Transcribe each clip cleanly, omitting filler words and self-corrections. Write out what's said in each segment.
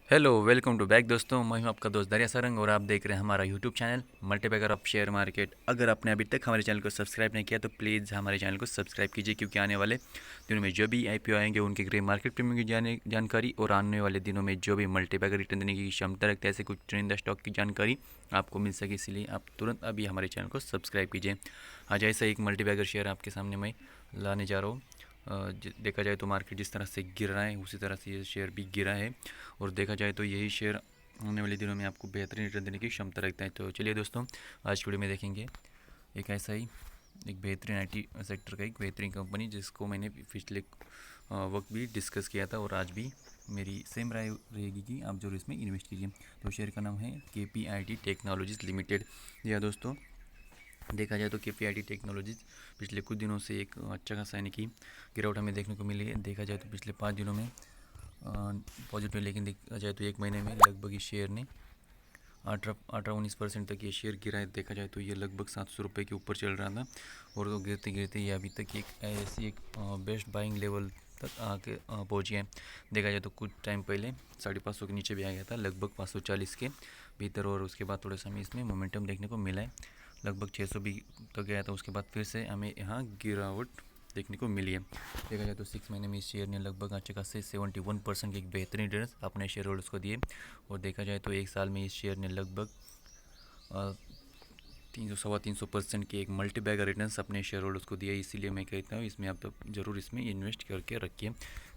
Hello welcome to back दोस्तों। मैं हूं आपका दोस्त दरिया सरंग और आप देख रहे हैं हमारा YouTube channel multibagger of share market. अगर आपने अभी तक हमारे चैनल को सब्सक्राइब नहीं किया तो प्लीज़ हमारे चैनल को सब्सक्राइब कीजिए, क्योंकि आने वाले दिनों में जो भी आईपीओ आएंगे उनके ग्रे मार्केट प्रीमियम की जानकारी और आने वाले दिनों में जो भी मल्टीबैगर रिटर्न देने की क्षमता रखते हैं ऐसे कुछ चुनिंदा स्टॉक की जानकारी आपको मिल सके, इसलिए आप तुरंत अभी हमारे चैनल को सब्सक्राइब कीजिए। आज ऐसा एक मल्टीबैगर शेयर आपके सामने मैं लाने जा रहा हूँ। देखा जाए तो मार्केट जिस तरह से गिर रहा है उसी तरह से ये शेयर भी गिरा है, और देखा जाए तो यही शेयर आने वाले दिनों में आपको बेहतरीन रिटर्न देने की क्षमता रखता है। तो चलिए दोस्तों, आज की वीडियो में देखेंगे एक ऐसा ही एक बेहतरीन आईटी सेक्टर का एक बेहतरीन कंपनी जिसको मैंने पिछले वक्त भी डिस्कस किया था, और आज भी मेरी सेम राय रहेगी कि आप जरूर इसमें इन्वेस्ट कीजिए। तो शेयर का नाम है KPIT टेक्नोलॉजीज लिमिटेड। जी हाँ दोस्तों, देखा जाए तो KPIT टेक्नोलॉजीज पिछले कुछ दिनों से एक अच्छा खासा यानी कि गिरावट हमें देखने को मिली है। देखा जाए तो पिछले 5 दिनों में पॉजिटिव, लेकिन देखा जाए तो एक महीने में लगभग इस शेयर ने 18-19% तक ये शेयर गिरा है। देखा जाए तो ये लगभग 700 रुपये के ऊपर चल रहा था, और तो गिरते गिरते ये अभी तक एक ऐसी एक बेस्ट बाइंग लेवल तक आके पहुँच गया है। देखा जाए तो कुछ टाइम पहले 550 के नीचे भी आ गया था, लगभग 540 के भीतर, और उसके बाद थोड़ा सा हमें इसमें मोमेंटम देखने को मिला है। लगभग 600 भी तक गया था, उसके बाद फिर से हमें यहाँ गिरावट देखने को मिली है। देखा जाए तो 6 महीने में इस शेयर ने लगभग अच्छे खासे 71% की एक बेहतरीन रिटर्न अपने शेयर होल्डर्स को दिए, और देखा जाए तो एक साल में इस शेयर ने लगभग 300-325% के एक मल्टी बैगर रिटर्न्स अपने शेयर होल्डर्स को दिया। इसीलिए मैं कहता हूँ इसमें आप तो ज़रूर इसमें इन्वेस्ट करके रखिए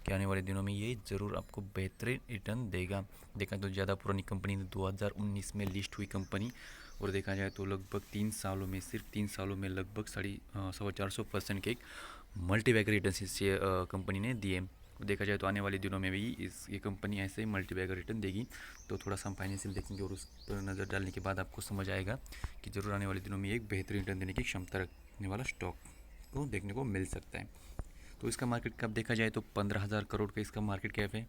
कि आने वाले दिनों में ये ज़रूर आपको बेहतरीन रिटर्न देगा। देखा तो ज़्यादा पुरानी कंपनी 2019 में लिस्ट हुई कंपनी, और देखा जाए तो लगभग 3 सालों में, सिर्फ 3 सालों में लगभग 450% के एक मल्टी बैगर रिटर्न इस कंपनी ने दिए। देखा जाए तो आने वाले दिनों में भी ये कंपनी ऐसे ही मल्टी बैगर रिटर्न देगी। तो थोड़ा सा हम फाइनेंशियल देखेंगे और उस पर नज़र डालने के बाद आपको समझ आएगा कि ज़रूर आने वाले दिनों में एक बेहतरीन रिटर्न देने की क्षमता रखने वाला स्टॉक को देखने को मिल सकता है। तो इसका मार्केट कैप देखा जाए तो 15,000 करोड़ का इसका मार्केट कैप है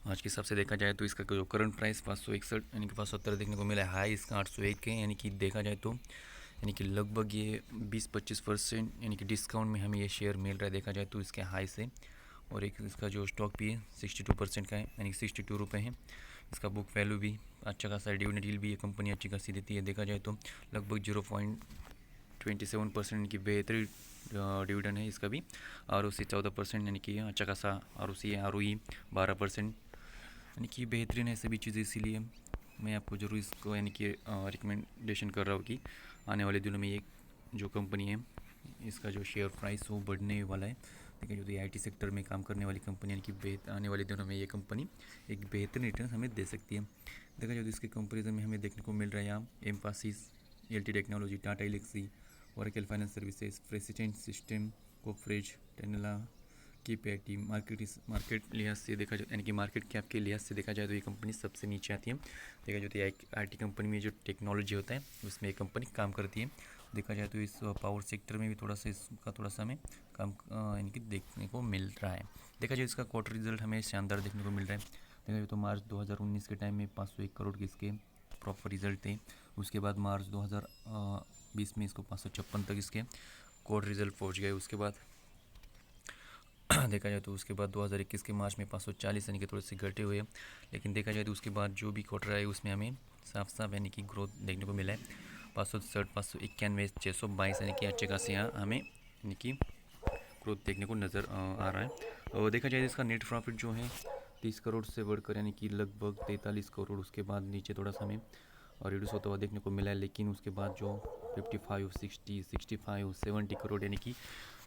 आज के हिसाब से। देखा जाए तो इसका जो करंट प्राइस 561 यानी कि 570 देखने को मिला है। हाई इसका 801 है, यानी कि देखा जाए तो यानी कि लगभग ये 20-25% यानी कि डिस्काउंट में हमें ये शेयर मिल रहा है देखा जाए तो इसके हाई से। और एक इसका जो स्टॉक भी है 62% का है, यानी कि 62 रुपये है। इसका बुक वैल्यू भी अच्छा खासा है। डिविडेंड यील्ड भी ये कंपनी अच्छी खासी देती है। देखा जाए तो लगभग 0.27% की बेहतरीन डिविडेंड है इसका भी। ROC 14% यानी कि अच्छा खासा ROC है। ROE 12% यानी कि बेहतरीन है सभी चीज़ें। इसीलिए मैं आपको ज़रूर इसको यानी कि रिकमेंडेशन कर रहा हूँ कि आने वाले दिनों में ये जो कंपनी है इसका जो शेयर प्राइस वो बढ़ने वाला है। देखिए जो IT सेक्टर में काम करने वाली कंपनी यानी कि आने वाले दिनों में ये कंपनी एक बेहतरीन रिटर्न हमें दे सकती है। देखा जाए तो इसके कंपेरिजन में हमें देखने को मिल रहा है यहाँ Mphasis, LT technology, Tata Elxsi, Oracle Finance Services, persistent system, Coforge, Tanla, KPIT market लिहाज से देखा जाए यानी कि मार्केट कैप के लिहाज से देखा जाए तो ये कंपनी सबसे नीचे आती है। देखा जाए तो IT कंपनी में जो टेक्नोलॉजी होता है उसमें ये कंपनी काम करती है। देखा जाए तो इस पावर सेक्टर में भी थोड़ा सा इसका थोड़ा सा हमें काम यानी कि देखने को मिल रहा है। देखा जाए इसका क्वार्टर रिजल्ट हमें शानदार देखने को मिल रहा है। देखा जाए तो मार्च 2019 के टाइम में 501 करोड़ के इसके प्रॉपर रिजल्ट थे। उसके बाद मार्च 2020 में इसको 556 तक इसके क्वार्टर रिजल्ट पहुँच गए। उसके बाद देखा जाए तो उसके बाद 2021 के मार्च में 540 यानी कि थोड़े से घटे हुए। लेकिन देखा जाए तो उसके बाद जो भी क्वार्टर आए उसमें हमें साफ साफ यानी कि ग्रोथ देखने को मिला है। 560, 591, 622 यानी कि अच्छे खासे यहाँ हमें यानी कि ग्रोथ देखने को नज़र आ रहा है। और देखा जाए तो इसका नेट प्रॉफिट जो है 30 करोड़ से बढ़कर यानी कि लगभग 43 करोड़ उसके बाद नीचे थोड़ा सा हमें रिड्यूस होता हुआ देखने को मिला है। लेकिन उसके बाद जो 55, 60, 65, 70 करोड़ यानी कि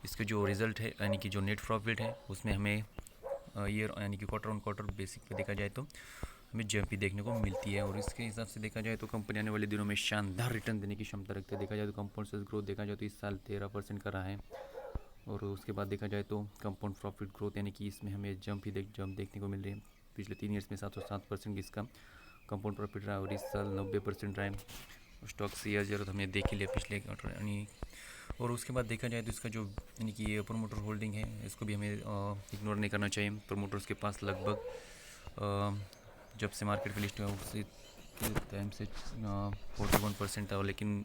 इसके जो रिज़ल्ट है यानी कि जो नेट प्रॉफिट है उसमें हमें ईयर यानी कि क्वार्टर ऑन क्वार्टर बेसिक पे देखा जाए तो हमें जंप भी देखने को मिलती है। और इसके हिसाब से देखा जाए तो कंपनी आने वाले दिनों में शानदार रिटर्न देने की क्षमता रखती है। देखा जाए तो कंपाउंड सेल्स ग्रोथ देखा जाए तो इस साल 13% का रहा है। और उसके बाद देखा जाए तो कंपाउंड प्रॉफिट ग्रोथ यानी कि इसमें हमें जंप देखने को मिल रही है। पिछले 3 ईयर्स में 707% इसका कंपाउंड प्रॉफिट रहा, और इस साल 90% रहा है। स्टॉक शेयर जरूरत हमने देख ही लिया पिछले क्वार्टर यानी। और उसके बाद देखा जाए तो इसका जो यानी कि ये प्रमोटर होल्डिंग है इसको भी हमें इग्नोर नहीं करना चाहिए। प्रमोटर्स के पास लगभग जब से मार्केट पे लिस्ट हुआ उससे टाइम से 41% था, लेकिन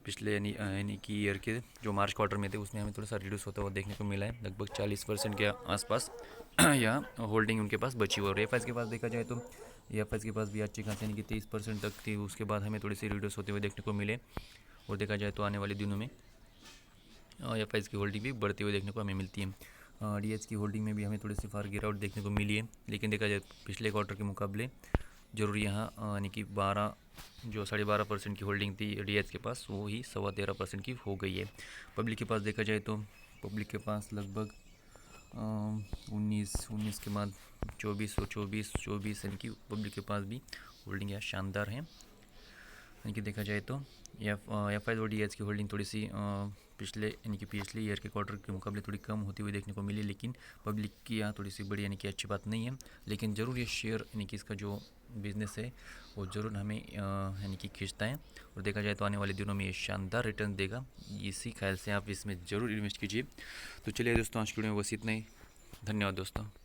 पिछले यानी कि ईयर के जो मार्च क्वार्टर में थे उसमें हमें थोड़ा सा रिड्यूस होता हुआ देखने को मिला है, लगभग 40% के आसपास यहाँ होल्डिंग उनके पास बची हुई। और एफ के पास देखा जाए तो एफ के पास भी अच्छी खासी यानी कि 23% तक थी, उसके बाद हमें थोड़ी सी रिड्यूस होते हुए देखने को मिले। और देखा जाए तो आने वाले दिनों में एफ की होल्डिंग भी बढ़ती हुई देखने को हमें मिलती है। डी की होल्डिंग में भी हमें थोड़ी सी फार गिरावट देखने को मिली है, लेकिन देखा जाए पिछले क्वार्टर के मुकाबले जरूर यहाँ यानी कि 12.5% की होल्डिंग थी डी के पास, वो ही 13.25% की हो गई है। पब्लिक के पास देखा जाए तो पब्लिक के पास लगभग 19 के बाद 24 यानी कि पब्लिक के पास भी होल्डिंग यहाँ शानदार है। यानी कि देखा जाए तो एफ और डी की होल्डिंग थोड़ी सी पिछले ईयर के क्वार्टर के मुकाबले थोड़ी कम होती हुई देखने को मिली, लेकिन पब्लिक की यहाँ थोड़ी सी बड़ी यानी कि अच्छी बात नहीं है। लेकिन ज़रूर ये शेयर यानी कि इसका जो बिज़नेस है वो ज़रूर हमें यानी कि खींचता है, और देखा जाए तो आने वाले दिनों में ये शानदार रिटर्न देगा। इसी ख्याल से आप इसमें ज़रूर इन्वेस्ट कीजिए। तो चलिए दोस्तों, आज की वीडियो में बस इतना ही। धन्यवाद दोस्तों।